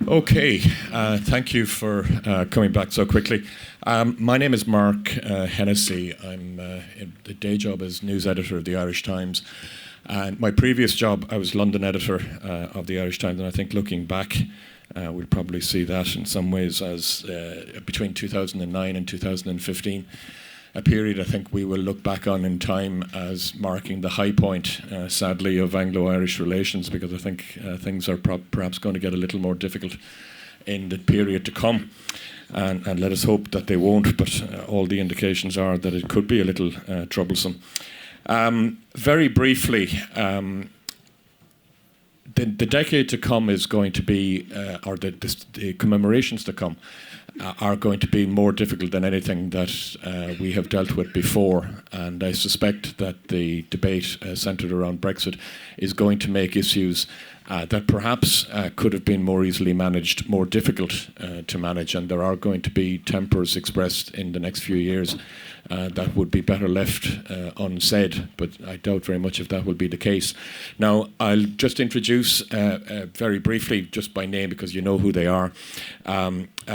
Okay, thank you for coming back so quickly. My name is Mark Hennessy. I'm in the day job as news editor of the Irish Times. And my previous job, I was London editor of the Irish Times, and I think looking back, we'll probably see that in some ways as between 2009 and 2015, a period I think we will look back on in time as marking the high point, sadly, of Anglo-Irish relations, because I think things are perhaps going to get a little more difficult in the period to come. And let us hope that they won't, but all the indications are that it could be a little troublesome. Very briefly, the decade to come is going to be, or the commemorations to come, are going to be more difficult than anything that we have dealt with before. And I suspect that the debate centred around Brexit is going to make issues that perhaps could have been more easily managed, more difficult to manage. And there are going to be tempers expressed in the next few years that would be better left unsaid, but I doubt very much if that will be the case. Now, I'll just introduce very briefly, just by name, because you know who they are.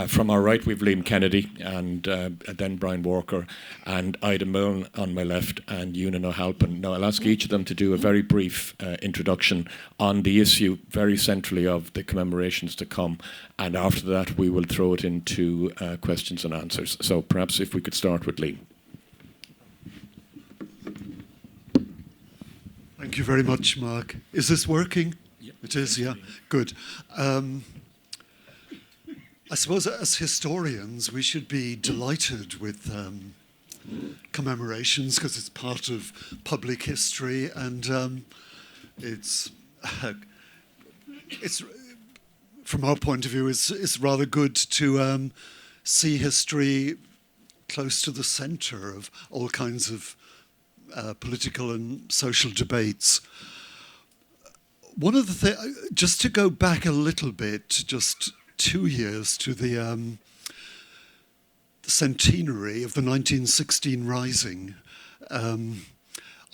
From our right, we've Liam Kennedy, and then Brian Walker, and Ida Milne on my left, and Una O'Halpin. Now, I'll ask each of them to do a very brief introduction on the issue, very centrally, of the commemorations to come, and after that, we will throw it into questions and answers. So perhaps if we could start with Liam. Thank you very much, Mark. Is this working? Yep. It is, yeah. Good. I suppose as historians, we should be delighted with commemorations because it's part of public history, and it's from our point of view, it's rather good to see history close to the centre of all kinds of political and social debates. One of the things, just to go back a little bit, just 2 years to the centenary of the 1916 Rising, I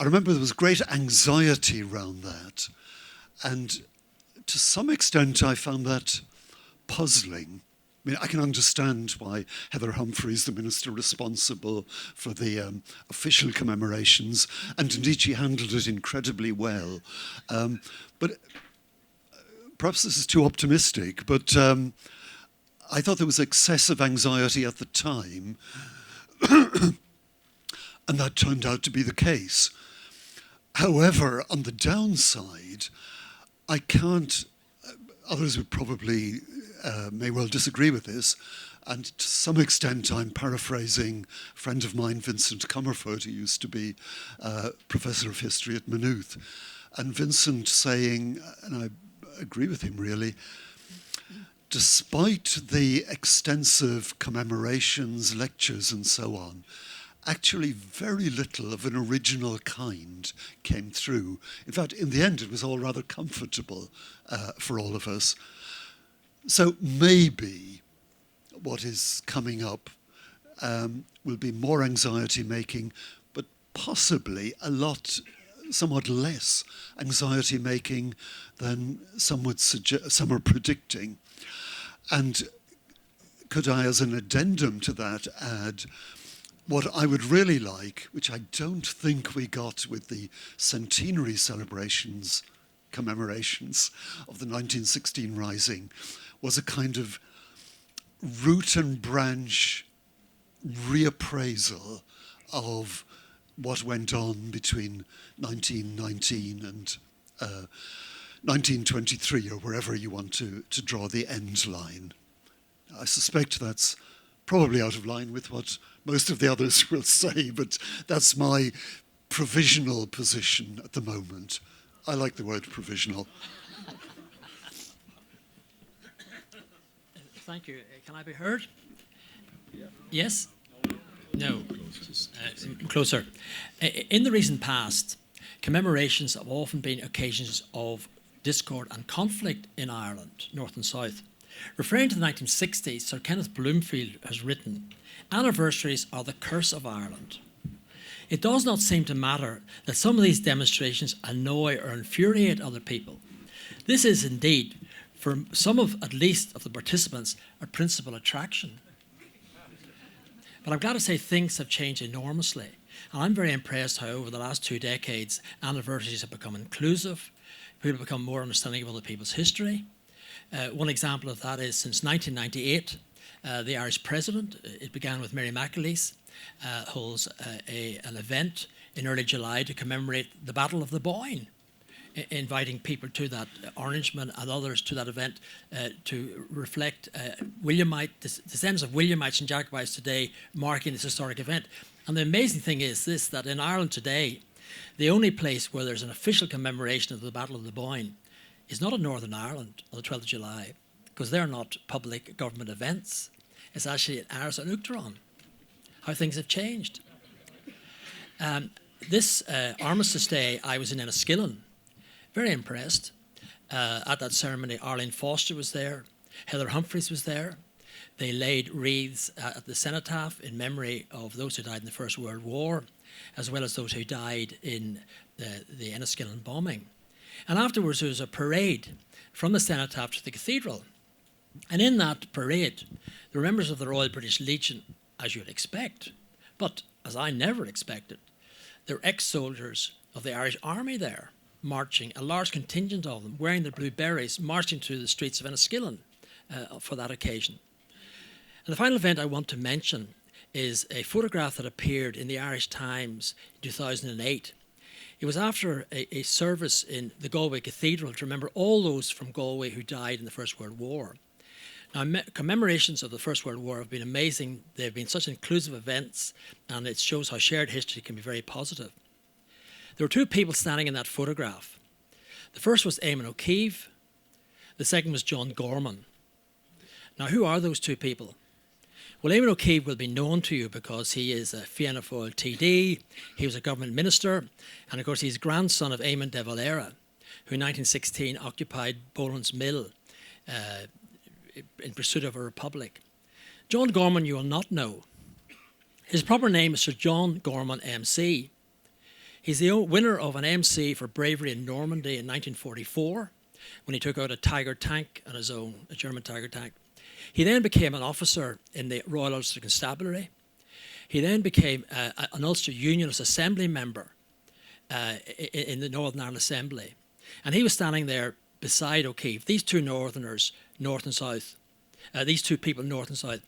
remember there was great anxiety around that, and to some extent I found that puzzling. I mean, I can understand why Heather Humphreys, the minister responsible for the official commemorations, and indeed she handled it incredibly well. But perhaps this is too optimistic, but I thought there was excessive anxiety at the time, and that turned out to be the case. However, on the downside, I can't, others would probably may well disagree with this, and to some extent I'm paraphrasing a friend of mine, Vincent Comerford, who used to be Professor of History at Maynooth, and Vincent saying, and I agree with him really, despite the extensive commemorations, lectures and so on, actually very little of an original kind came through. In fact, in the end, it was all rather comfortable for all of us. So maybe what is coming up will be more anxiety-making, but possibly somewhat less anxiety-making than some would suggest, some are predicting. And could I, as an addendum to that, add what I would really like, which I don't think we got with the centenary commemorations of the 1916 Rising, was a kind of root and branch reappraisal of what went on between 1919 and 1923, or wherever you want to draw the end line. I suspect that's probably out of line with what most of the others will say, but that's my provisional position at the moment. I like the word provisional. Thank you. Can I be heard? Yeah. Yes? No. Closer. In the recent past, commemorations have often been occasions of discord and conflict in Ireland, North and South. Referring to the 1960s, Sir Kenneth Bloomfield has written, "Anniversaries are the curse of Ireland." It does not seem to matter that some of these demonstrations annoy or infuriate other people. This is indeed for some of, at least, of the participants, a principal attraction. But I'm glad to say things have changed enormously. And I'm very impressed how over the last 2 decades, anniversaries have become inclusive. People have become more understanding of other people's history. One example of that is since 1998, the Irish president, it began with Mary McAleese, holds an event in early July to commemorate the Battle of the Boyne, inviting people to that, Orangemen and others to that event to reflect Williamite, descendants of Williamites and Jacobites today marking this historic event. And the amazing thing is this, that in Ireland today, the only place where there's an official commemoration of the Battle of the Boyne is not in Northern Ireland on the 12th of July, because they're not public government events. It's actually in Ars and Uachtaráin. How things have changed. This Armistice Day, I was in Enniskillen, very impressed. At that ceremony, Arlene Foster was there, Heather Humphreys was there. They laid wreaths at the cenotaph in memory of those who died in the First World War, as well as those who died in the Enniskillen bombing. And afterwards, there was a parade from the cenotaph to the cathedral. And in that parade, there were members of the Royal British Legion, as you'd expect, but as I never expected, there were ex-soldiers of the Irish Army there, marching, a large contingent of them, wearing their blue berets, marching through the streets of Enniskillen for that occasion. And the final event I want to mention is a photograph that appeared in the Irish Times in 2008. It was after a service in the Galway Cathedral to remember all those from Galway who died in the First World War. Now, commemorations of the First World War have been amazing. They've been such inclusive events, and it shows how shared history can be very positive. There were 2 people standing in that photograph. The first was Eamon O'Keefe. The second was John Gorman. Now, who are those 2 people? Well, Eamon O'Keefe will be known to you because he is a Fianna Fáil TD, he was a government minister, and of course he's grandson of Eamon de Valera, who in 1916 occupied Boland's Mill in pursuit of a republic. John Gorman you will not know. His proper name is Sir John Gorman MC. He's the winner of an MC for bravery in Normandy in 1944, when he took out a Tiger tank on his own, a German Tiger tank. He then became an officer in the Royal Ulster Constabulary. He then became an Ulster Unionist Assembly member in the Northern Ireland Assembly. And he was standing there beside O'Keefe, these 2 Northerners, North and South, these 2 people, North and South.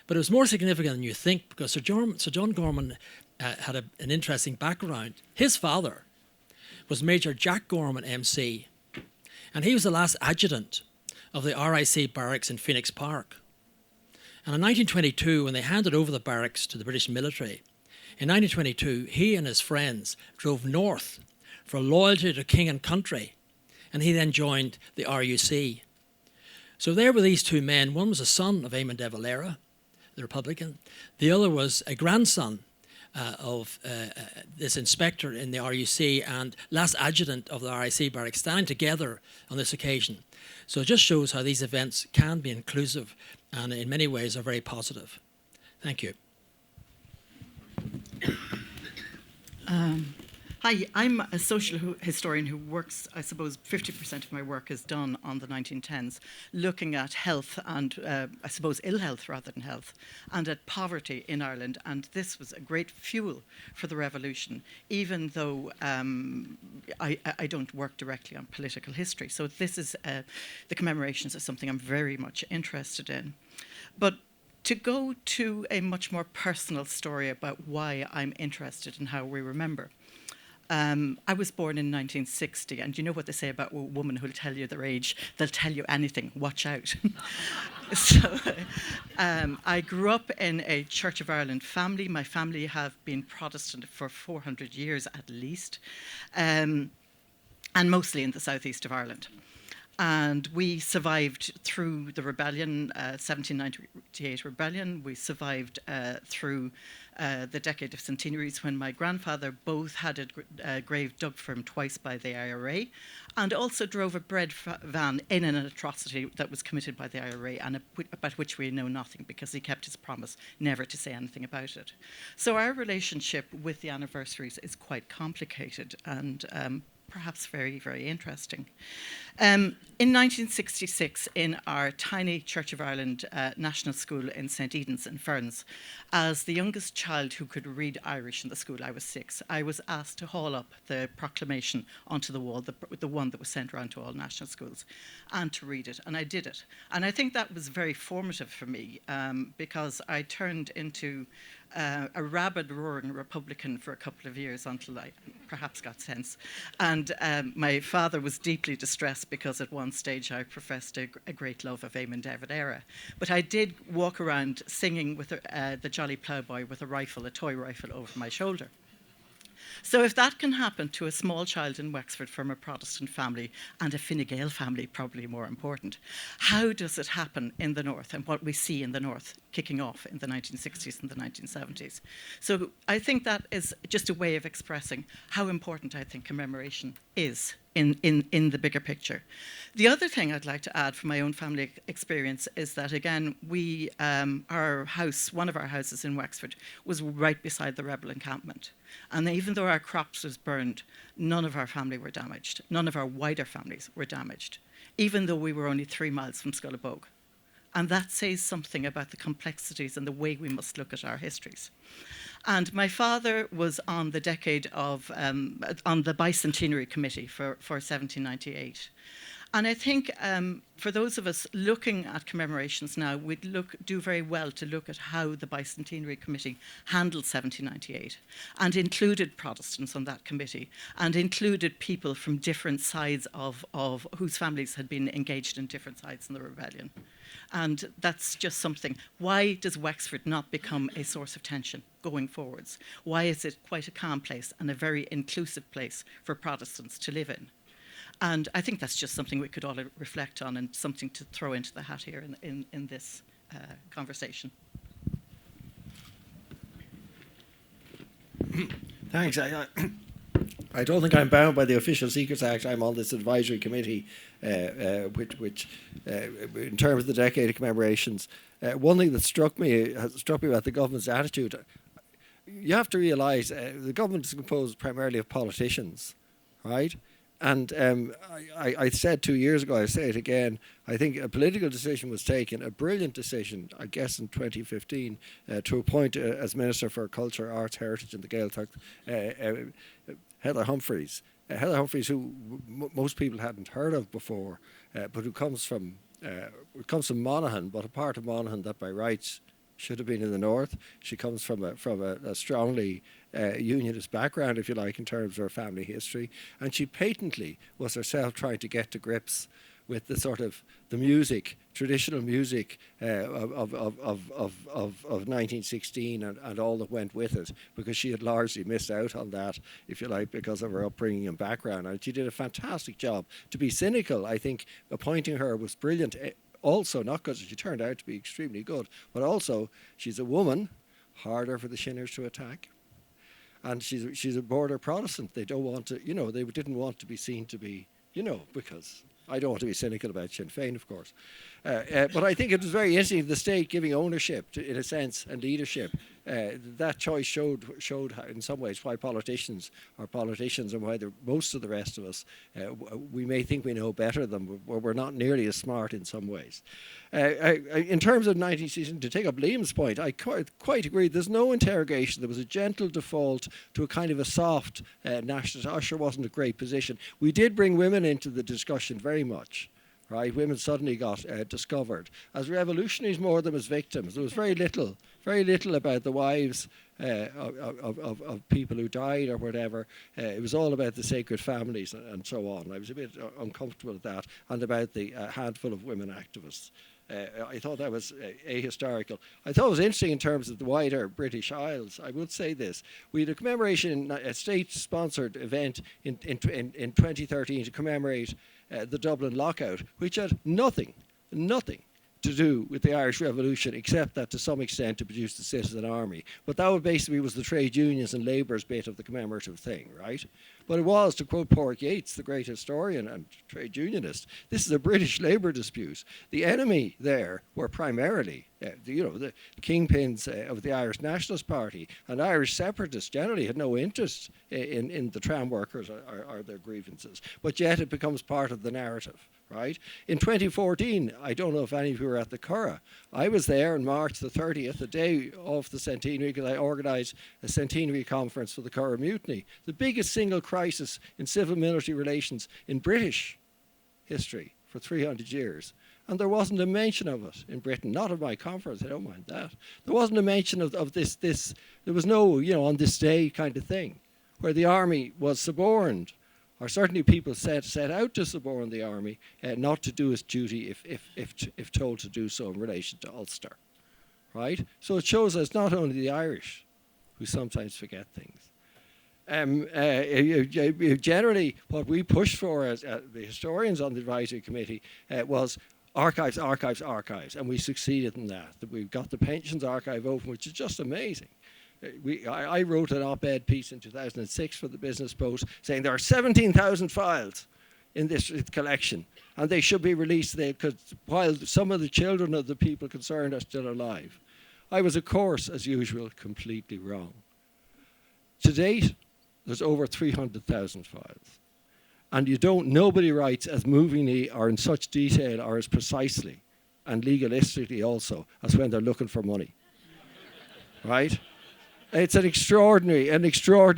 But it was more significant than you think, because Sir John Gorman had an interesting background. His father was Major Jack Gorman MC, and he was the last adjutant of the RIC barracks in Phoenix Park. And in 1922, when they handed over the barracks to the British military, in 1922, he and his friends drove north for loyalty to king and country, and he then joined the RUC. So there were these 2 men. One was a son of Eamon de Valera, the Republican. The other was a grandson of this inspector in the RUC and last adjutant of the RIC barracks, standing together on this occasion. So it just shows how these events can be inclusive and in many ways are very positive. Thank you. Hi, I'm a social historian who works, I suppose 50% of my work is done on the 1910s, looking at health and I suppose ill health rather than health, and at poverty in Ireland. And this was a great fuel for the revolution, even though I don't work directly on political history. So this is, the commemorations is something I'm very much interested in. But to go to a much more personal story about why I'm interested in how we remember. I was born in 1960, and you know what they say about a woman who'll tell you their age? They'll tell you anything. Watch out. So I grew up in a Church of Ireland family. My family have been Protestant for 400 years at least, and mostly in the southeast of Ireland. And we survived through the rebellion, 1798 rebellion. We survived through the Decade of Centenaries, when my grandfather both had a grave dug for him twice by the IRA, and also drove a bread van in an atrocity that was committed by the IRA, and about which we know nothing, because he kept his promise never to say anything about it. So our relationship with the anniversaries is quite complicated, and perhaps very, very interesting. In 1966, in our tiny Church of Ireland National School in St. Edmunds in Ferns, as the youngest child who could read Irish in the school, I was 6, I was asked to haul up the proclamation onto the wall, the one that was sent around to all national schools, and to read it, and I did it. And I think that was very formative for me, because I turned into a rabid, roaring Republican for a couple of years until I perhaps got sense. And my father was deeply distressed because at one stage I professed a great love of Eamon David Era. But I did walk around singing with the Jolly Ploughboy with a rifle, a toy rifle, over my shoulder. So if that can happen to a small child in Wexford from a Protestant family, and a Fine Gael family, probably more important, how does it happen in the North, and what we see in the North kicking off in the 1960s and the 1970s? So I think that is just a way of expressing how important I think commemoration is in the bigger picture. The other thing I'd like to add from my own family experience is that, again, our house, one of our houses in Wexford, was right beside the rebel encampment. And even though our crops was burned, none of our family were damaged. None of our wider families were damaged, even though we were only 3 miles from Scullabogue. And that says something about the complexities and the way we must look at our histories. And my father was on the Decade of, on the Bicentenary Committee for 1798. And I think for those of us looking at commemorations now, we'd do very well to look at how the Bicentenary Committee handled 1798 and included Protestants on that committee and included people from different sides of whose families had been engaged in different sides in the rebellion. And that's just something. Why does Wexford not become a source of tension going forwards? Why is it quite a calm place and a very inclusive place for Protestants to live in? And I think that's just something we could all reflect on and something to throw into the hat here in this conversation. Thanks. I don't think I'm bound by the Official Secrets Act. I'm on this advisory committee, which in terms of the Decade of Commemorations, one thing that struck me about the government's attitude, you have to realise the government is composed primarily of politicians, right? And I said 2 years ago, I say it again, I think a political decision was taken, a brilliant decision, I guess in 2015, to appoint as Minister for Culture, Arts, Heritage and the Gaeltacht, Heather Humphreys. Heather Humphreys, who most people hadn't heard of before, but who comes from Monaghan, but a part of Monaghan that by rights should have been in the north. She comes from a strongly unionist background, if you like, in terms of her family history, and she patently was herself trying to get to grips with the sort of the music, traditional music of 1916 and all that went with it, because she had largely missed out on that, if you like, because of her upbringing and background. And she did a fantastic job. To be cynical, I think appointing her was brilliant. Also, not because she turned out to be extremely good, but also she's a woman, harder for the Shinners to attack. And she's a border Protestant. They don't want to, they didn't want to be seen to be, because I don't want to be cynical about Sinn Féin, of course. But I think it was very interesting, the state giving ownership, in a sense, and leadership. That choice showed in some ways why politicians are politicians and why most of the rest of us, we may think we know better than, but we're not nearly as smart in some ways. In terms of 1916, to take up Liam's point, I quite agree. There's no interrogation. There was a gentle default to a kind of a soft nationalist. Usher wasn't a great position. We did bring women into the discussion very much. Right, women suddenly got discovered as revolutionaries more than as victims. There was very little about the wives of people who died or whatever. It was all about the sacred families and so on. I was a bit uncomfortable with that, and about the handful of women activists. I thought that was ahistorical. I thought it was interesting in terms of the wider British Isles. I would say this. We had a commemoration, a state-sponsored event in 2013 to commemorate the Dublin lockout, which had nothing to do with the Irish Revolution, except that to some extent to produce the citizen army. But that basically was the trade unions and labour's bit of the commemorative thing, right? But it was, to quote Porrick Yates, the great historian and trade unionist, this is a British labour dispute. The enemy there were primarily, the kingpins of the Irish Nationalist Party, and Irish separatists generally had no interest in the tram workers or their grievances. But yet it becomes part of the narrative. Right? In 2014, I don't know if any of you were at the Curragh. I was there on March the 30th, the day of the centenary, because I organised a centenary conference for the Curragh Mutiny, the biggest single crisis in civil-military relations in British history for 300 years. And there wasn't a mention of it in Britain, not at my conference, I don't mind that. There wasn't a mention of this, there was no, on this day kind of thing, where the army was suborned, or certainly people set out to suborn the army, not to do its duty if told to do so in relation to Ulster, right? So it shows us not only the Irish who sometimes forget things. Generally, what we pushed for as the historians on the advisory committee was archives, archives, archives, and we succeeded in that. We've got the pensions archive open, which is just amazing. I wrote an op-ed piece in 2006 for the Business Post saying there are 17,000 files in this collection and they should be released while some of the children of the people concerned are still alive. I was, of course, as usual, completely wrong. To date, there's over 300,000 files. And nobody writes as movingly or in such detail or as precisely and legalistically also as when they're looking for money. Right? It's an extraordinary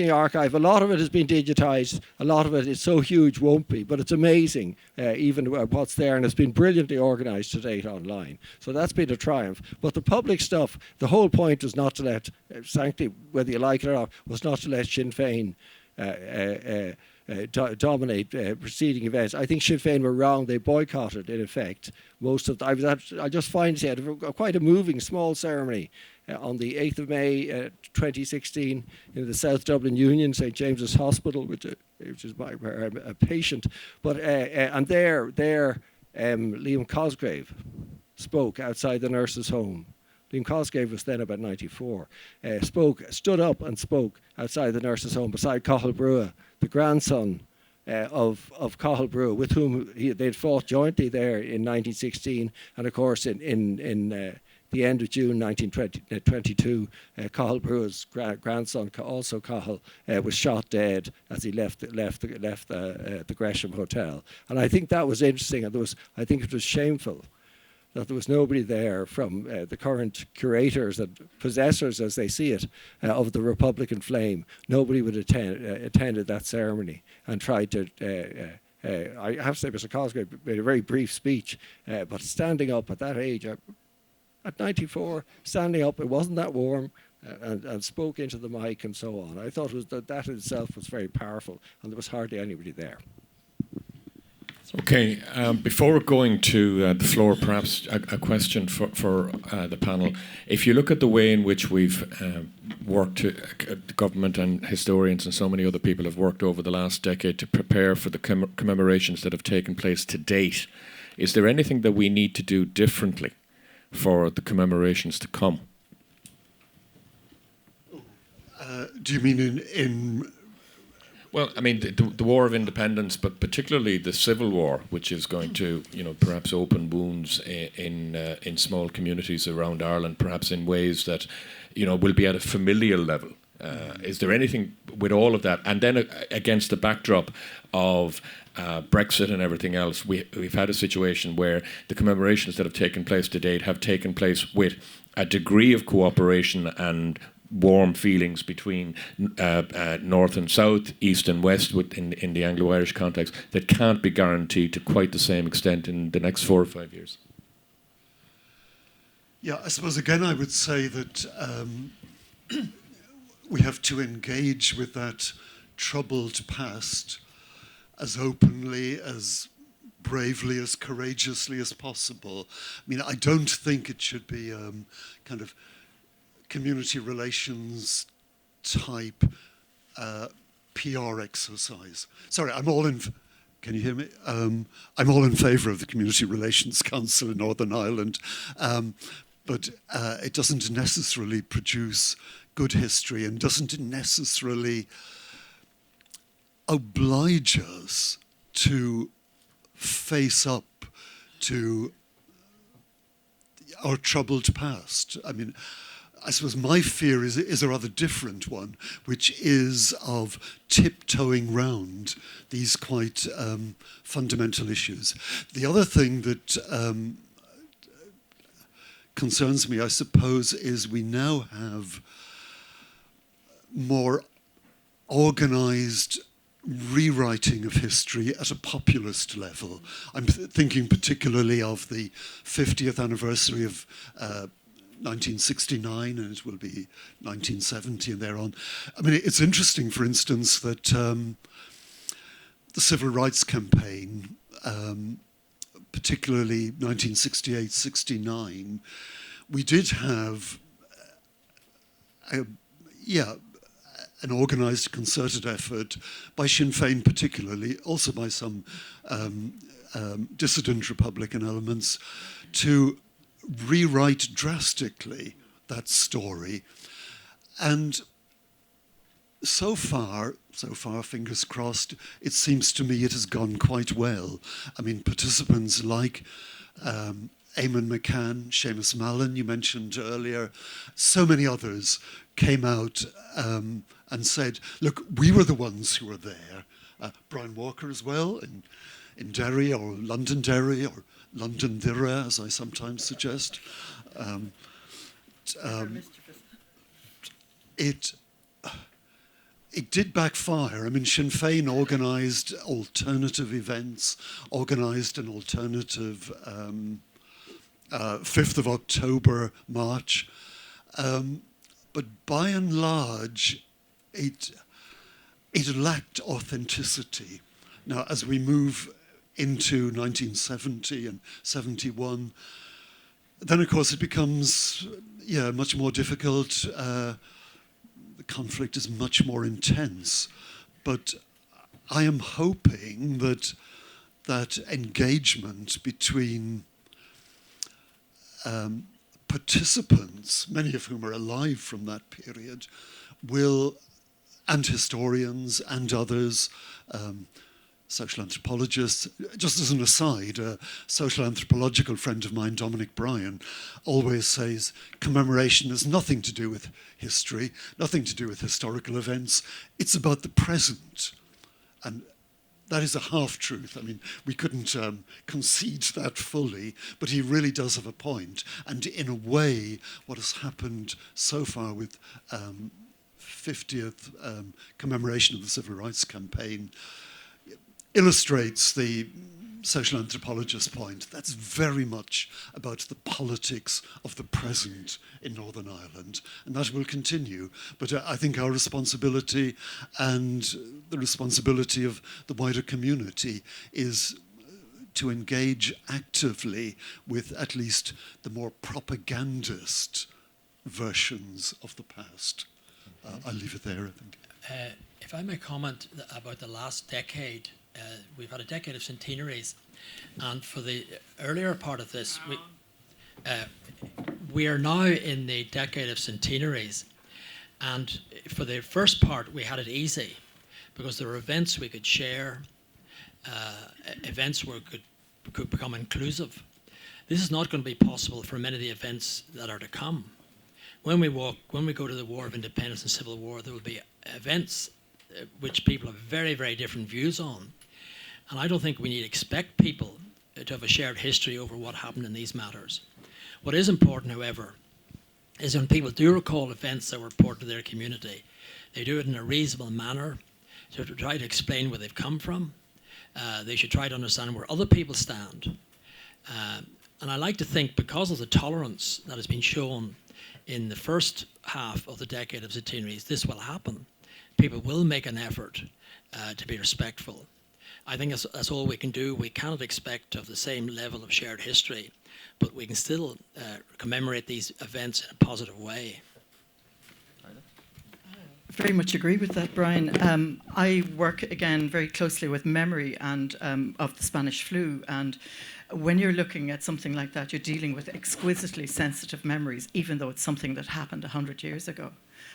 archive. A lot of it has been digitized. A lot of it is so huge won't be, but it's amazing even what's there, and it's been brilliantly organized to date online. So that's been a triumph. But the public stuff, the whole point was not to let, frankly, whether you like it or not, was not to let Sinn Féin dominate preceding events. I think Sinn Féin were wrong. They boycotted, in effect, most of the... I just find it quite a moving, small ceremony on the 8th of May 2016 in the South Dublin Union, St James's Hospital, which is a patient. But and there Liam Cosgrave spoke outside the nurse's home. Liam Cosgrave was then about 94. Stood up and spoke outside the nurse's home beside Cathal Brugha, the grandson of Cathal Brugha, with whom they'd fought jointly there in 1916, and of course in the end of June 1922, Cathal Brugha's grandson, also Cathal, was shot dead as he left the Gresham Hotel. And I think that was interesting, and I think it was shameful that there was nobody there from the current curators and possessors, as they see it, of the Republican flame. Nobody would attended that ceremony and tried to... I have to say, Mr. Cosgrave made a very brief speech, but standing up at that age, at 94, standing up, it wasn't that warm, and spoke into the mic and so on. I thought that in itself was very powerful, and there was hardly anybody there. Okay, before going to the floor, perhaps a question for the panel. If you look at the way in which we've worked, the government and historians and so many other people have worked over the last decade to prepare for the commemorations that have taken place to date, is there anything that we need to do differently for the commemorations to come? Do you mean in Well, I mean, the War of Independence, but particularly the Civil War, which is going to, perhaps open wounds in small communities around Ireland, perhaps in ways that, will be at a familial level. Is there anything with all of that? And then against the backdrop of Brexit and everything else, we've had a situation where the commemorations that have taken place to date have taken place with a degree of cooperation and warm feelings between North and South, East and West in the Anglo-Irish context that can't be guaranteed to quite the same extent in the next 4 or 5 years. Yeah, I suppose again I would say that we have to engage with that troubled past as openly, as bravely, as courageously as possible. I mean, I don't think it should be kind of community relations type PR exercise. Sorry, I'm all in Can you hear me? I'm all in favour of the Community Relations Council in Northern Ireland, but it doesn't necessarily produce good history and doesn't necessarily oblige us to face up to our troubled past. I mean, I suppose my fear is a rather different one, which is of tiptoeing round these quite fundamental issues. The other thing that concerns me, I suppose, is we now have more organised rewriting of history at a populist level. I'm thinking particularly of the 50th anniversary of 1969, and it will be 1970 and thereon. I mean, it's interesting, for instance, that the Civil Rights Campaign, particularly 1968-69, we did have an organised, concerted effort by Sinn Féin particularly, also by some dissident Republican elements, to rewrite drastically that story. And so far, fingers crossed, it seems to me it has gone quite well. I mean, participants like Eamon McCann, Seamus Mallon, you mentioned earlier, so many others came out and said, look, we were the ones who were there. Brian Walker as well, in Derry, or Londonderry, or Londonderry, as I sometimes suggest. It did backfire. I mean, Sinn Féin organised alternative events, organised an alternative 5th of October march. But by and large, it lacked authenticity. Now, as we move into 1970 and 71, then of course it becomes much more difficult. The conflict is much more intense. But I am hoping that that engagement between participants, many of whom are alive from that period, and historians and others, social anthropologists. Just as an aside, a social anthropological friend of mine, Dominic Bryan, always says commemoration has nothing to do with history, nothing to do with historical events. It's about the present. And that is a half-truth. I mean, we couldn't concede that fully, but he really does have a point. And in a way, what has happened so far with 50th commemoration of the Civil Rights Campaign illustrates the social anthropologist's point. That's very much about the politics of the present in Northern Ireland, and that will continue. But I think our responsibility and the responsibility of the wider community is to engage actively with at least the more propagandist versions of the past. I'll leave it there, I think. If I may comment about the last decade, we've had a decade of centenaries, and for the earlier part of this, we are now in the decade of centenaries, and for the first part we had it easy because there were events we could share, events where could become inclusive. This is not going to be possible for many of the events that are to come. When we go to the War of Independence and Civil War, there will be events which people have very, very different views on. And I don't think we need to expect people to have a shared history over what happened in these matters. What is important, however, is when people do recall events that were important to their community, they do it in a reasonable manner, to try to explain where they've come from. They should try to understand where other people stand. And I like to think, because of the tolerance that has been shown in the first half of the decade of centenaries, this will happen. People will make an effort to be respectful. I think that's all we can do. We cannot expect to have the same level of shared history, but we can still commemorate these events in a positive way. Very much agree with that, Brian. I work again very closely with memory and of the Spanish flu, and when you're looking at something like that, you're dealing with exquisitely sensitive memories, even though it's something that happened 100 years ago.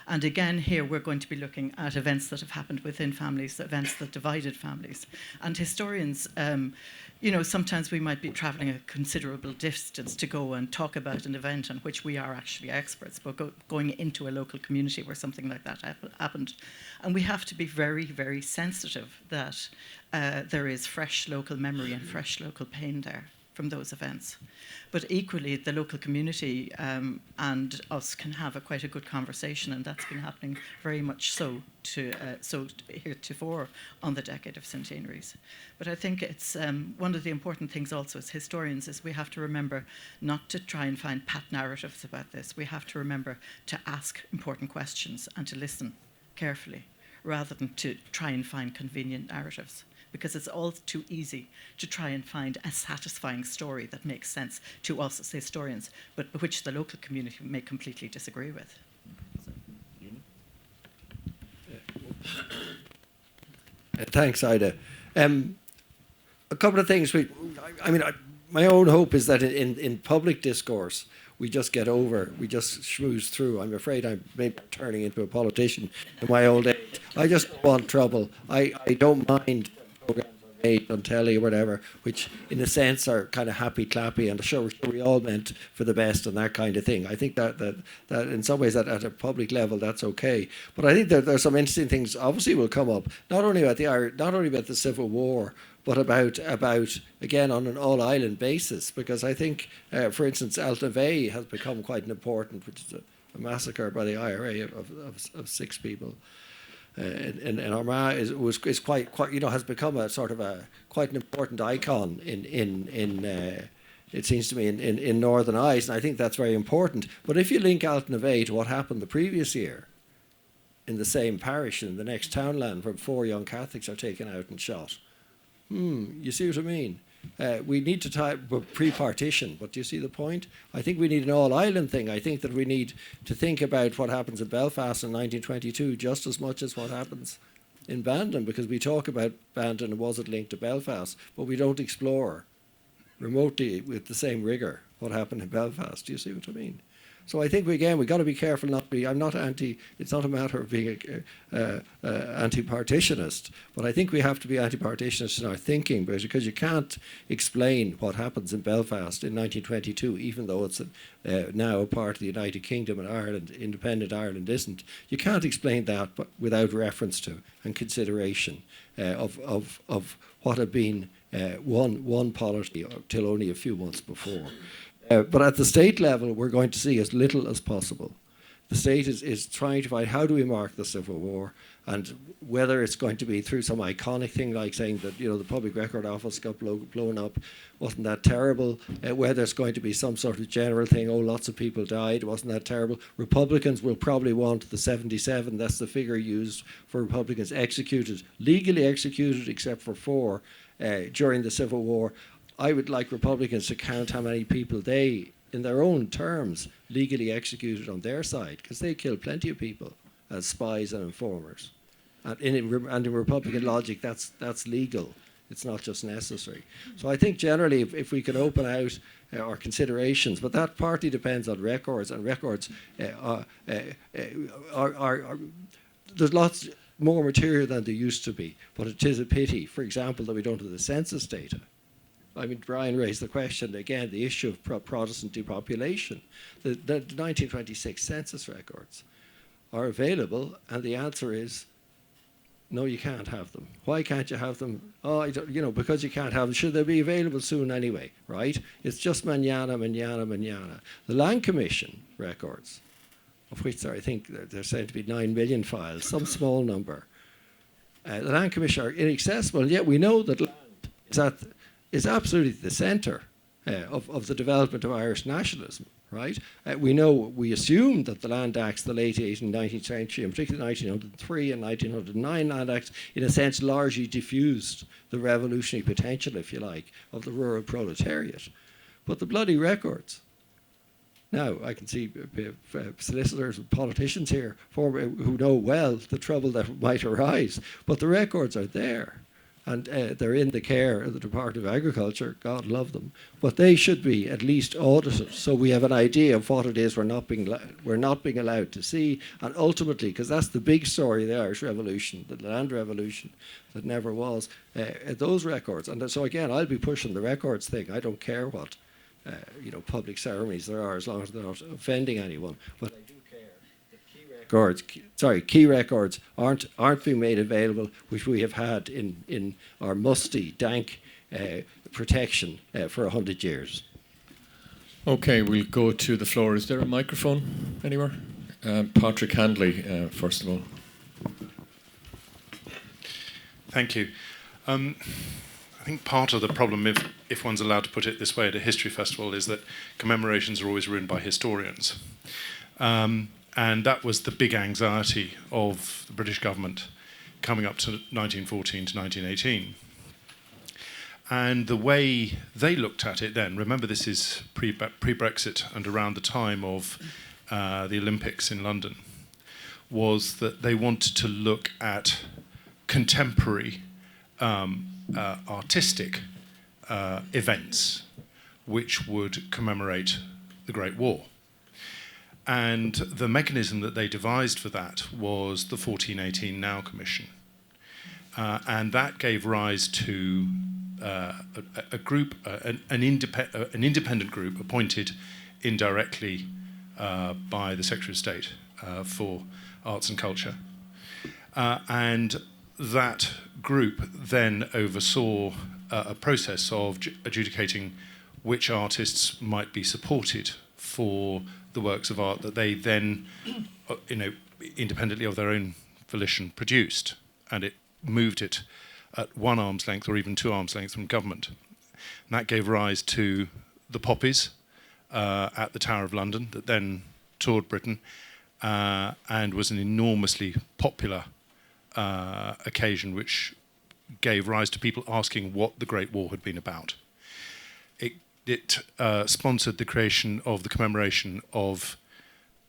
And again, here we're going to be looking at events that have happened within families, events that divided families. And historians, sometimes we might be traveling a considerable distance to go and talk about an event on which we are actually experts, but going into a local community where something like that happened. And we have to be very, very sensitive that there is fresh local memory and fresh local pain there from those events. But equally, the local community and us can have quite a good conversation, and that's been happening very much so heretofore on the Decade of Centenaries. But I think it's one of the important things also as historians is we have to remember not to try and find pat narratives about this. We have to remember to ask important questions and to listen carefully rather than to try and find convenient narratives, because it's all too easy to try and find a satisfying story that makes sense to us as historians, but which the local community may completely disagree with. Thanks, Ida. A couple of things. My own hope is that in public discourse, we just schmooze through. I'm afraid I'm maybe turning into a politician in my old age. I just don't want trouble. I don't mind programs made on telly or whatever, which in a sense are kind of happy clappy and sure we all meant for the best and that kind of thing. I think that in some ways that at a public level that's okay. But I think there's some interesting things obviously will come up, not only about the Civil War, but about again on an all-island basis, because I think, for instance, Altnavay has become quite an important, which is a massacre by the IRA of 6 people. And Armagh is quite has become a sort of quite an important icon in it seems to me in Northern Ireland, and I think that's very important. But if you link Altnavay to what happened the previous year in the same parish in the next townland where 4 young Catholics are taken out and shot, you see what I mean? We need to pre-partition, but do you see the point? I think we need an all-island thing. I think that we need to think about what happens in Belfast in 1922 just as much as what happens in Bandon, because we talk about Bandon and was it linked to Belfast, but we don't explore remotely with the same rigour what happened in Belfast. Do you see what I mean? So I think we've got to be careful not to be. I'm not anti. It's not a matter of being anti-partitionist, but I think we have to be anti-partitionist in our thinking, because you can't explain what happens in Belfast in 1922, even though it's now a part of the United Kingdom and Ireland. Independent Ireland isn't. You can't explain that but without reference to and consideration of what had been one polity till only a few months before. But at the state level, we're going to see as little as possible. The state is trying to find how do we mark the Civil War, and whether it's going to be through some iconic thing like saying that the Public Record Office got blown up, wasn't that terrible? Whether it's going to be some sort of general thing, lots of people died, wasn't that terrible? Republicans will probably want the 77, that's the figure used for Republicans legally executed except for 4 during the Civil War. I would like Republicans to count how many people they, in their own terms, legally executed on their side, because they killed plenty of people as spies and informers. And in Republican logic, that's legal. It's not just necessary. So I think generally, if we can open out our considerations, but that partly depends on records, and records there's lots more material than there used to be, but it is a pity, for example, that we don't have the census data. I mean, Brian raised the question, again, the issue of Protestant depopulation. The 1926 census records are available, and the answer is, no, you can't have them. Why can't you have them? Because you can't have them. Should they be available soon anyway, right? It's just manana. The Land Commission records, of which I think there's said to be 9 million files, some small number. The Land Commission are inaccessible, and yet we know that land is absolutely the centre of the development of Irish nationalism, right? We assume that the Land Acts, the late 18th and 19th century, and particularly 1903 and 1909 Land Acts, in a sense largely diffused the revolutionary potential, if you like, of the rural proletariat. But the bloody records, Now, I can see solicitors and politicians here who know well the trouble that might arise, but the records are there. And they're in the care of the Department of Agriculture, God love them. But they should be at least audited, so we have an idea of what it is we're not being allowed to see. And ultimately, because that's the big story of the Irish Revolution, the land revolution that never was, those records. And so again, I'll be pushing the records thing. I don't care what public ceremonies there are, as long as they're not offending anyone. But I do care that key records aren't being made available, which we have had in our musty, dank protection for 100 years. Okay, we'll go to the floor. Is there a microphone anywhere? Patrick Handley, first of all. Thank you. I think part of the problem, if one's allowed to put it this way at a history festival, is that commemorations are always ruined by historians. And that was the big anxiety of the British government coming up to 1914 to 1918. And the way they looked at it then, remember this is pre-Brexit and around the time of the Olympics in London, was that they wanted to look at contemporary artistic events which would commemorate the Great War. And the mechanism that they devised for that was the 1418 Now Commission. And that gave rise to a group, an independent group appointed indirectly by the Secretary of State for Arts and Culture. And that group then oversaw a process of adjudicating which artists might be supported for the works of art that they then, independently of their own volition, produced. And it moved it at 1 arm's length or even 2 arm's length from government. And that gave rise to the Poppies at the Tower of London that then toured Britain and was an enormously popular occasion which gave rise to people asking what the Great War had been about. It sponsored the creation of the commemoration of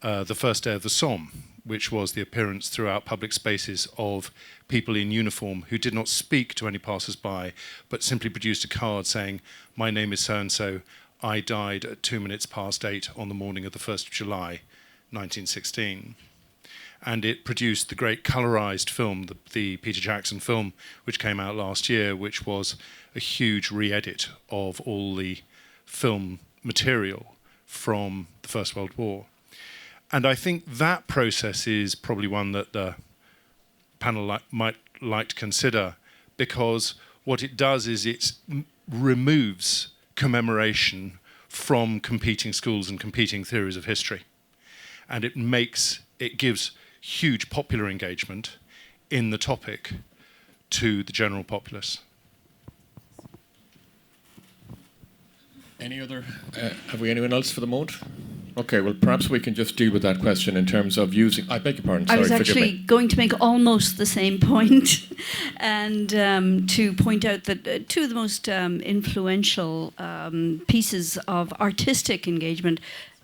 the first day of the Somme, which was the appearance throughout public spaces of people in uniform who did not speak to any passers-by, but simply produced a card saying, "My name is so-and-so, I died at 8:02 on the morning of the 1st of July, 1916. And it produced the great colorized film, the Peter Jackson film, which came out last year, which was a huge re-edit of all the film material from the First World War. And I think that process is probably one that the panel might like to consider, because what it does is it removes commemoration from competing schools and competing theories of history. And it gives huge popular engagement in the topic to the general populace. Any other? Have we anyone else for the moment? Okay, well, perhaps we can just deal with that question in terms of using... I beg your pardon, sorry, I was actually going to make almost the same point and to point out that two of the most influential pieces of artistic engagement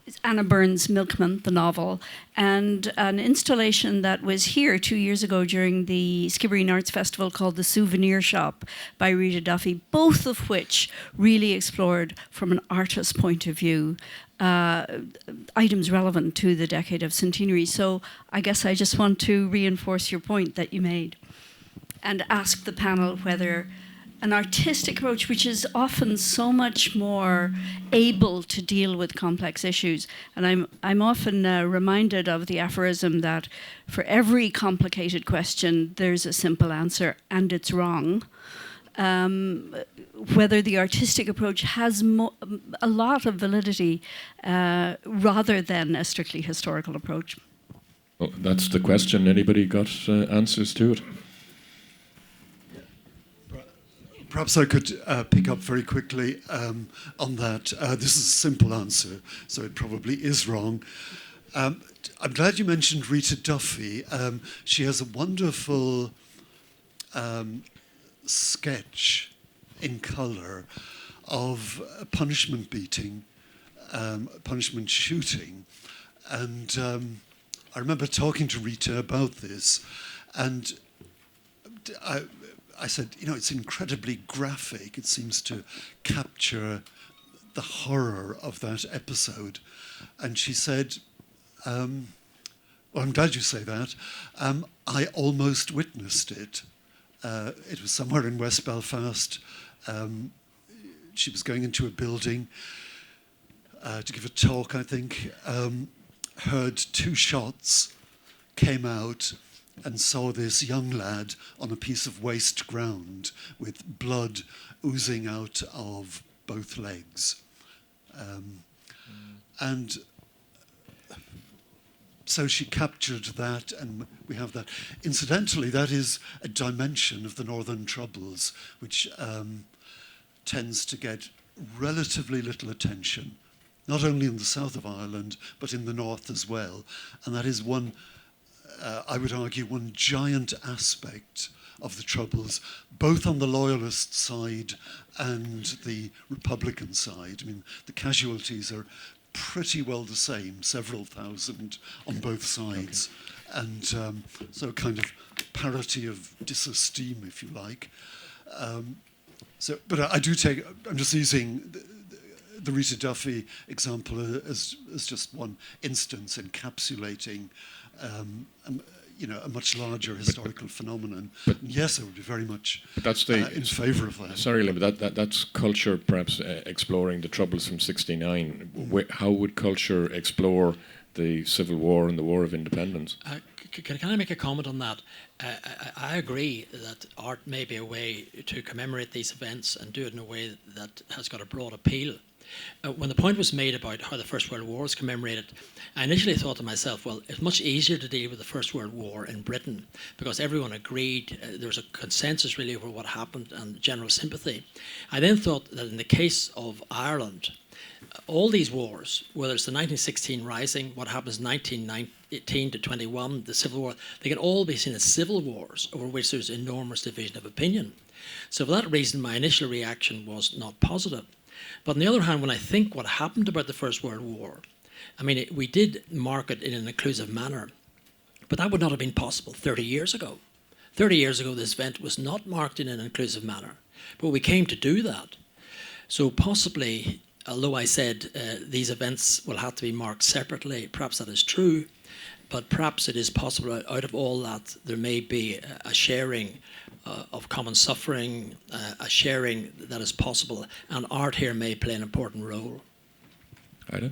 is Anna Byrne's Milkman, the novel, and an installation that was here 2 years ago during the Skibbereen Arts Festival called The Souvenir Shop by Rita Duffy, both of which really explored, from an artist's point of view, items relevant to the Decade of Centenaries. So I guess I just want to reinforce your point that you made and ask the panel whether an artistic approach, which is often so much more able to deal with complex issues. And I'm often reminded of the aphorism that for every complicated question, there's a simple answer, and it's wrong. Whether the artistic approach has a lot of validity rather than a strictly historical approach. Well, that's the question. Anybody got answers to it? Perhaps I could pick up very quickly on that. This is a simple answer, so it probably is wrong. I'm glad you mentioned Rita Duffy. She has a wonderful sketch in colour of a punishment beating punishment shooting. And I remember talking to Rita about this, and I said, you know, it's incredibly graphic. It seems to capture the horror of that episode. And she said, well, I'm glad you say that. I almost witnessed it. It was somewhere in West Belfast. She was going into a building to give a talk, I think, heard 2 shots, came out and saw this young lad on a piece of waste ground with blood oozing out of both legs. And so she captured that, and we have that. Incidentally, that is a dimension of the Northern Troubles, which tends to get relatively little attention, not only in the south of Ireland, but in the north as well. And that is one, I would argue, one giant aspect of the Troubles, both on the Loyalist side and the Republican side. I mean, the casualties are pretty well the same, several thousand on both sides. Okay. And so kind of parity of disesteem, if you like. But I do take, I'm just using the Rita Duffy example as just one instance encapsulating you know, a much larger historical phenomenon. But yes, I would be very much in favour of that. Sorry, Lynn, but that's culture perhaps exploring the troubles from '69. How would culture explore the Civil War and the War of Independence? Can I make a comment on that? I agree that art may be a way to commemorate these events and do it in a way that has got a broad appeal. When the point was made about how the First World War is commemorated, I initially thought to myself, well, it's much easier to deal with the First World War in Britain because everyone agreed, there was a consensus really over what happened and general sympathy. I then thought that in the case of Ireland, all these wars, whether it's the 1916 Rising, what happens 1918 to 21, the Civil War, they can all be seen as civil wars over which there's enormous division of opinion. So for that reason, my initial reaction was not positive. But on the other hand, when I think what happened about the First World War, I mean, we did mark it in an inclusive manner, but that would not have been possible 30 years ago. 30 years ago, this event was not marked in an inclusive manner, but we came to do that. So possibly, although I said these events will have to be marked separately, perhaps that is true, but perhaps it is possible out of all that there may be a sharing of common suffering, a sharing that is possible, and art here may play an important role. Ida?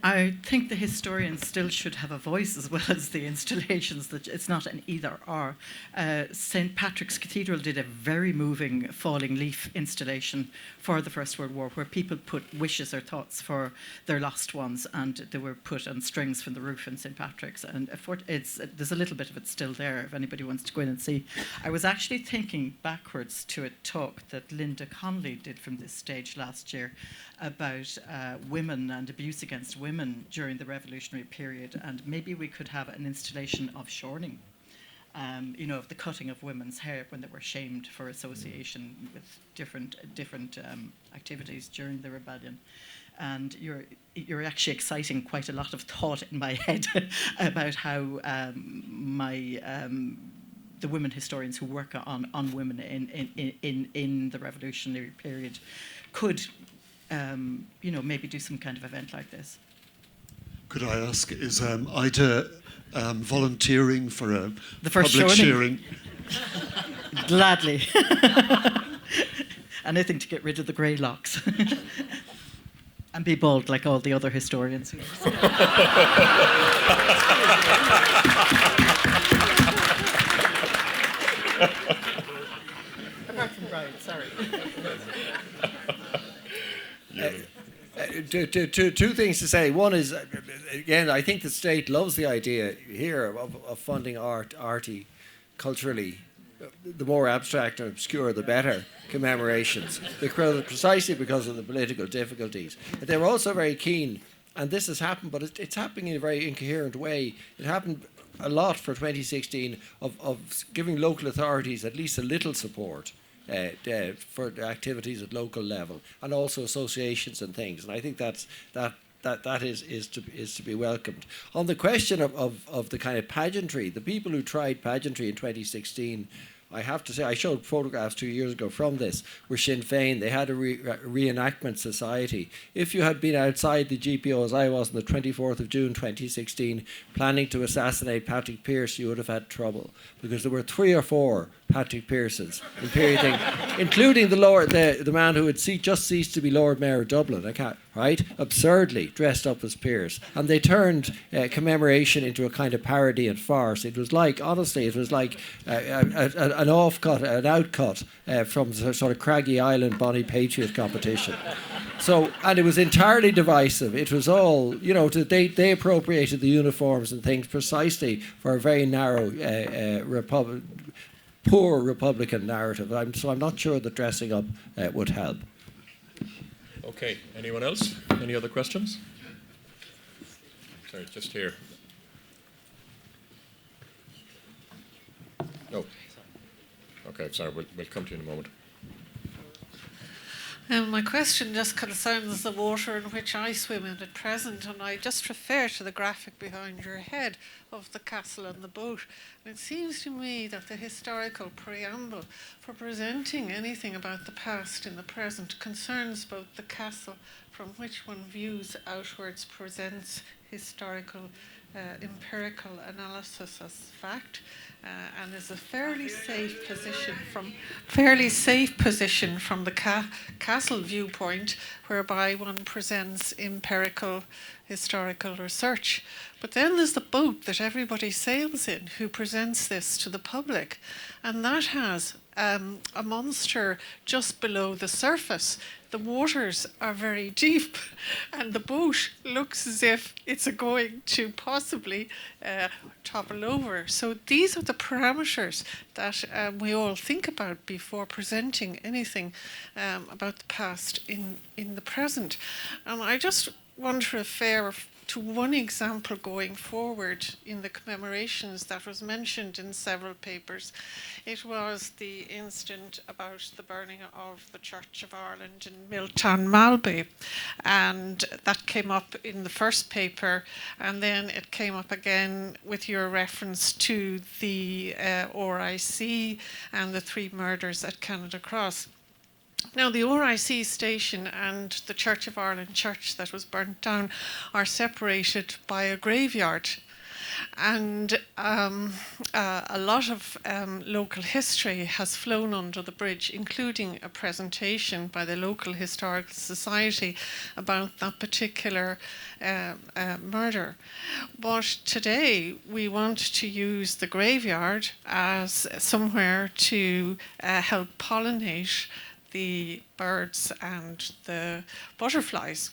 I think the historians still should have a voice as well as the installations. That it's not an either or. St. Patrick's Cathedral did a very moving falling leaf installation for the First World War, where people put wishes or thoughts for their lost ones, and they were put on strings from the roof in St. Patrick's. And there's a little bit of it still there if anybody wants to go in and see. I was actually thinking backwards to a talk that Linda Connolly did from this stage last year about women and abuse against women during the revolutionary period, and maybe we could have an installation of shorning, you know, of the cutting of women's hair when they were shamed for association with different activities during the rebellion. And you're actually exciting quite a lot of thought in my head about how the women historians who work on women in the revolutionary period could you know, maybe do some kind of event like this. Could I ask, is Ida volunteering for a the first public showing? Sharing? Gladly. Anything to get rid of the grey locks. And be bald like all the other historians. Apart from Brian, sorry. Two things to say. One is, again, I think the state loves the idea here of funding arty, culturally. The more abstract and obscure, the better commemorations, precisely because of the political difficulties. But they're also very keen, and this has happened, but it's happening in a very incoherent way. It happened a lot for 2016 of giving local authorities at least a little support for the activities at local level, and also associations and things. And I think that is to be welcomed. On the question of the kind of pageantry, the people who tried pageantry in 2016, I have to say, I showed photographs 2 years ago from this, were Sinn Féin. They had a reenactment society. If you had been outside the GPO, as I was on the 24th of June 2016, planning to assassinate Patrick Pearse, you would have had trouble, because there were 3 or 4 Patrick Pearses in period thing, including the man who had just ceased to be Lord Mayor of Dublin, right? Absurdly dressed up as Pearse. And they turned commemoration into a kind of parody and farce. It was like, honestly, it was like an outcut from the sort of Craggy Island Bonnie Patriot competition. So, and it was entirely divisive. It was all, they appropriated the uniforms and things precisely for a very narrow poor Republican narrative. So I'm not sure that dressing up would help. Okay, anyone else? Any other questions? Sorry, just here. No. Okay, sorry, we'll come to you in a moment. My question just concerns the water in which I swim in at present, and I just refer to the graphic behind your head of the castle and the boat. And it seems to me that the historical preamble for presenting anything about the past in the present concerns both the castle from which one views outwards, presents historical empirical analysis as fact, and is a fairly safe position from the castle viewpoint, whereby one presents empirical historical research. But then there's the boat that everybody sails in, who presents this to the public, and that has a monster just below the surface. The waters are very deep, and the boat looks as if it's going to possibly topple over. So these are the parameters that we all think about before presenting anything about the past in the present. And I just want to refer to one example going forward in the commemorations that was mentioned in several papers. It was the incident about the burning of the Church of Ireland in Milltown, Malbay, and that came up in the first paper, and then it came up again with your reference to the RIC and the 3 murders at Canada Cross. Now, the RIC station and the Church of Ireland church that was burnt down are separated by a graveyard. And a lot of local history has flown under the bridge, including a presentation by the local historical society about that particular murder. But today we want to use the graveyard as somewhere to help pollinate the birds and the butterflies.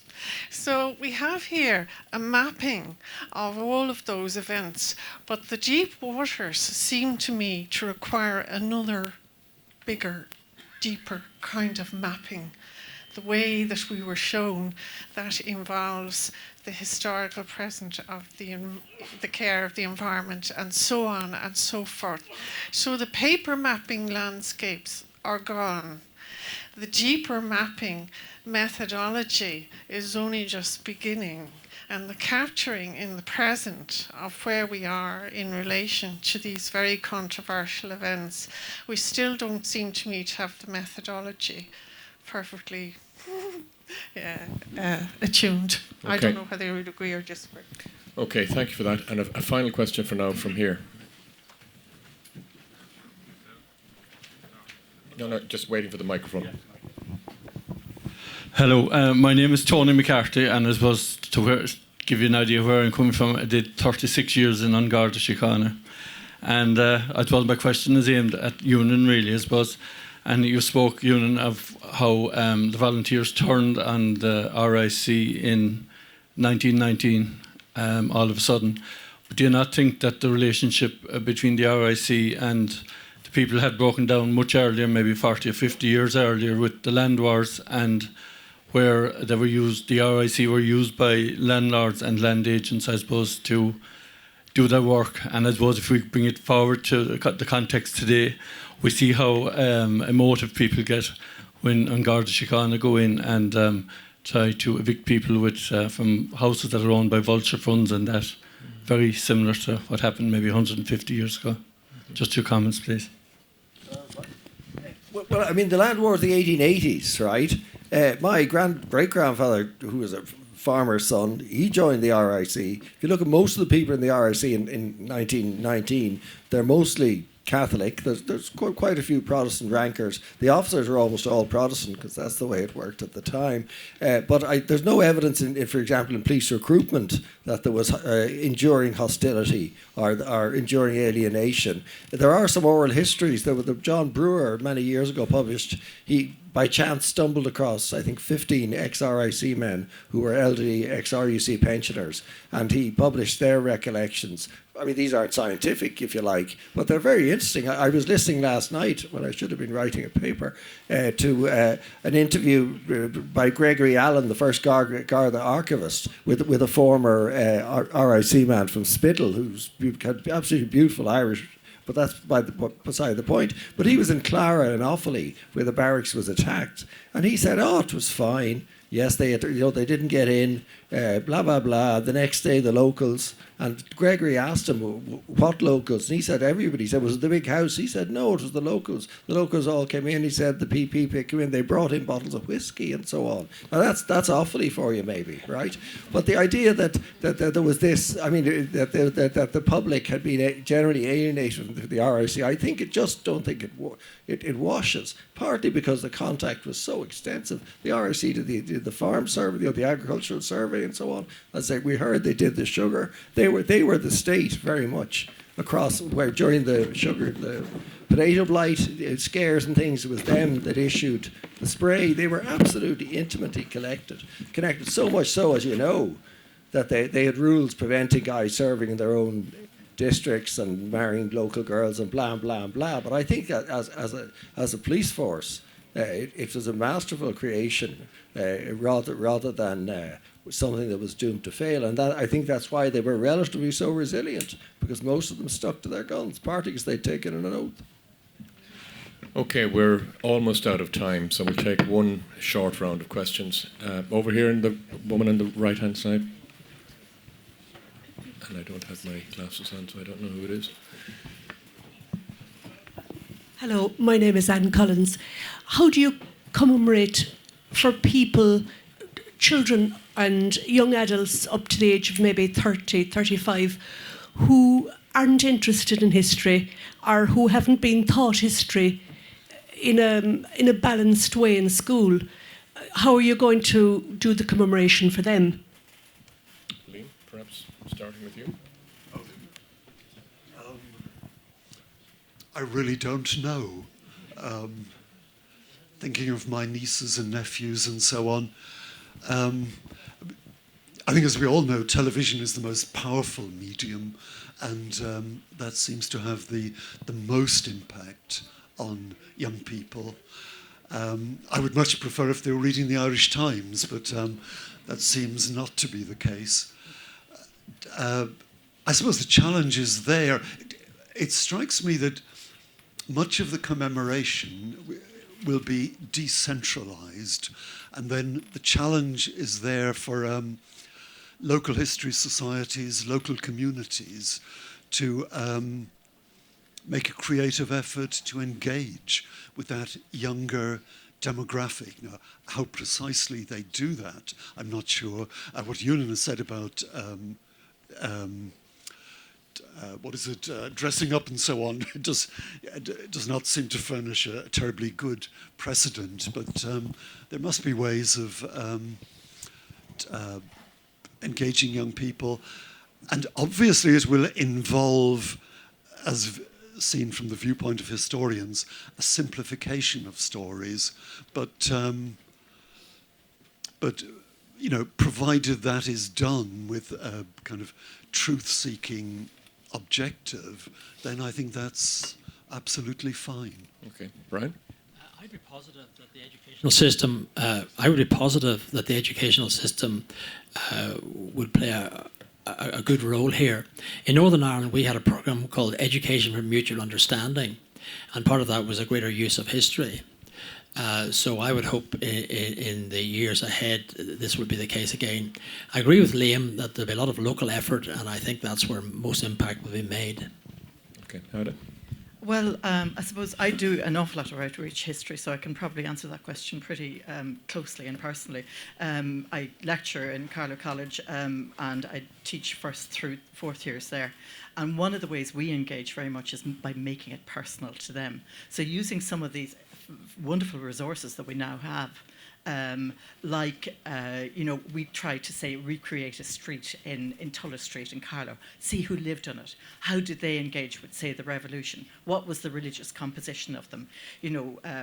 So we have here a mapping of all of those events, but the deep waters seem to me to require another bigger, deeper kind of mapping. The way that we were shown that involves the historical present of the care of the environment and so on and so forth. So the paper mapping landscapes are gone. The deeper mapping methodology is only just beginning, and the capturing in the present of where we are in relation to these very controversial events, we still don't seem to me to have the methodology perfectly attuned. Okay. I don't know whether you would agree or disagree. Okay, thank you for that. And a final question for now from here. No, just waiting for the microphone. Hello, my name is Tony McCarthy, and I suppose to give you an idea where I'm coming from, I did 36 years in An Garda Síochána. And I suppose my question is aimed at Ewan, really, I suppose. And you spoke, Ewan, of how the volunteers turned on the RIC in 1919 all of a sudden. But do you not think that the relationship between the RIC and the people had broken down much earlier, maybe 40 or 50 years earlier, with the land wars, and where they were used, the RIC were used by landlords and land agents, I suppose, to do their work? And I suppose if we bring it forward to the context today, we see how emotive people get when An Garda Síochána go in and try to evict people with from houses that are owned by vulture funds and that. Very similar to what happened maybe 150 years ago. Just your comments, please. Well, I mean, the land war of the 1880s, right? My great-grandfather, who was a farmer's son, he joined the RIC. If you look at most of the people in the RIC in 1919, they're mostly Catholic. There's quite a few Protestant rankers. The officers are almost all Protestant because that's the way it worked at the time. But there's no evidence, for example, in police recruitment that there was enduring hostility or enduring alienation. There are some oral histories. John Brewer, many years ago, published. He by chance stumbled across, I think, 15 ex-RIC men who were elderly ex-RUC pensioners, and he published their recollections. I mean, these aren't scientific, if you like, but they're very interesting. I was listening last night, when I should have been writing a paper, to an interview by Gregory Allen, the first Garda archivist, with a former RIC man from Spittal, who's had absolutely beautiful Irish. But that's beside the point. But he was in Clara in Offaly, where the barracks was attacked, and he said, "Oh, it was fine. Yes, they didn't get in. Blah blah blah." The next day, the locals, and Gregory asked him, "What locals?" And he said, "Everybody." He said, "Was it the big house?" He said, "No, it was the locals. The locals all came in." He said, "The PP came in. They brought in bottles of whiskey and so on." Now that's Offaly for you, maybe, right? But the idea that there was this, I mean, that the public had been generally alienated from the RIC, I don't think it washes. Partly because the contact was so extensive. The RIC did the farm survey, the agricultural survey, and so on. As we heard, they did the sugar. They were the state very much across where during the potato blight scares and things. It was them that issued the spray. They were absolutely intimately connected. So much so, as you know, that they had rules preventing guys serving in their own districts and marrying local girls and blah blah blah. But I think that as a police force, it was a masterful creation rather than something that was doomed to fail. And I think that's why they were relatively so resilient, because most of them stuck to their guns, partly because they'd taken an oath. Okay, we're almost out of time, so we'll take one short round of questions. Over here, the woman on the right-hand side. And I don't have my glasses on, so I don't know who it is. Hello, my name is Anne Collins. How do you commemorate for people, children and young adults up to the age of maybe 30, 35, who aren't interested in history or who haven't been taught history in a balanced way in school? How are you going to do the commemoration for them? Liam, perhaps starting with you. I really don't know. Thinking of my nieces and nephews and so on, I think, as we all know, television is the most powerful medium, and that seems to have the most impact on young people. I would much prefer if they were reading the Irish Times, but that seems not to be the case. I suppose the challenge is there. It strikes me that much of the commemoration will be decentralized, and then the challenge is there for local history societies, local communities to make a creative effort to engage with that younger demographic. Now, how precisely they do that, I'm not sure. What Ewan has said about dressing up and so on, it does not seem to furnish a terribly good precedent, but there must be ways of engaging young people. And obviously it will involve, as seen from the viewpoint of historians, a simplification of stories, but you know, provided that is done with a kind of truth-seeking objective, then I think that's absolutely fine. Okay, Brian? I'd be positive that the educational system. I would be positive that the educational system would play a good role here. In Northern Ireland, we had a program called Education for Mutual Understanding, And part of that was a greater use of history. So I would hope in the years ahead this would be the case again. I agree with Liam that there'll be a lot of local effort, and I think that's where most impact will be made. Okay, Howard. Well, I suppose I do an awful lot of outreach history, so I can probably answer that question pretty closely and personally. I lecture in Carlow College and I teach first through fourth years there. And one of the ways we engage very much is by making it personal to them. So using some of these wonderful resources that we now have, we try to say recreate a street in Tullis Street in Carlow. See who lived on it. How did they engage with, say, the revolution? What was the religious composition of them?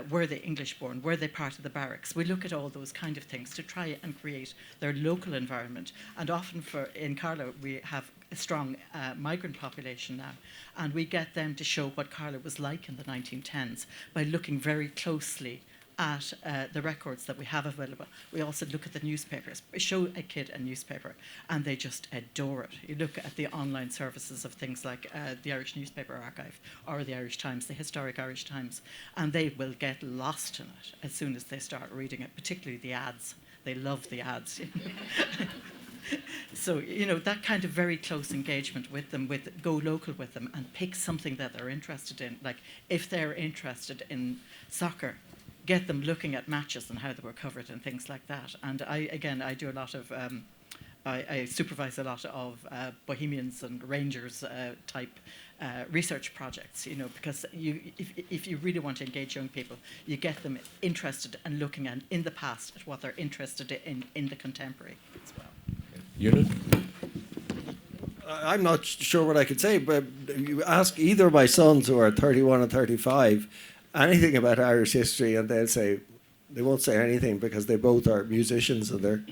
Were they English born? Were they part of the barracks? We look at all those kind of things to try and create their local environment. And often in Carlow we have a strong migrant population now, and we get them to show what Carlow was like in the 1910s by looking very closely at the records that we have available. We also look at the newspapers. We show a kid a newspaper and they just adore it. You look at the online services of things like the Irish Newspaper Archive or the Irish Times, the historic Irish Times, and they will get lost in it as soon as they start reading it, particularly the ads. They love the ads. So, that kind of very close engagement with them, go local with them and pick something that they're interested in. Like if they're interested in soccer, get them looking at matches and how they were covered and things like that. And I do a lot of, I supervise a lot of Bohemians and Rangers type research projects, because if you really want to engage young people, you get them interested and looking in the past at what they're interested in the contemporary as well. Ewan? I'm not sure what I could say, but you ask either of my sons who are 31 and 35 anything about Irish history, and they'll say they won't say anything because they both are musicians and their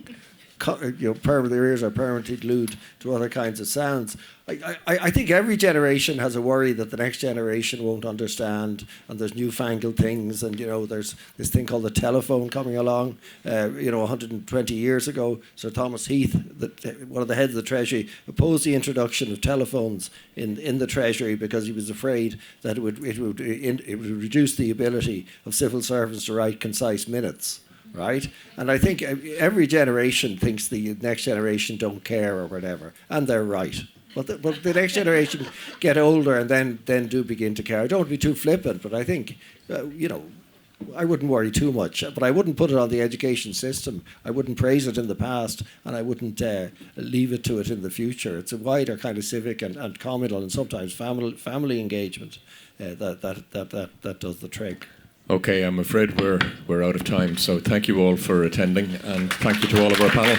ears are permanently glued to other kinds of sounds. I think every generation has a worry that the next generation won't understand, and there's newfangled things, and there's this thing called the telephone coming along. 120 years ago, Sir Thomas Heath, one of the heads of the Treasury, opposed the introduction of telephones in the Treasury because he was afraid that it would reduce the ability of civil servants to write concise minutes. Right? And I think every generation thinks the next generation don't care or whatever, and they're right. But the next generation get older and then do begin to care. I don't want to be too flippant, but I think, I wouldn't worry too much. But I wouldn't put it on the education system. I wouldn't praise it in the past, and I wouldn't leave it to it in the future. It's a wider kind of civic and communal and sometimes family engagement that does the trick. Okay, I'm afraid we're out of time, so thank you all for attending, and thank you to all of our panel.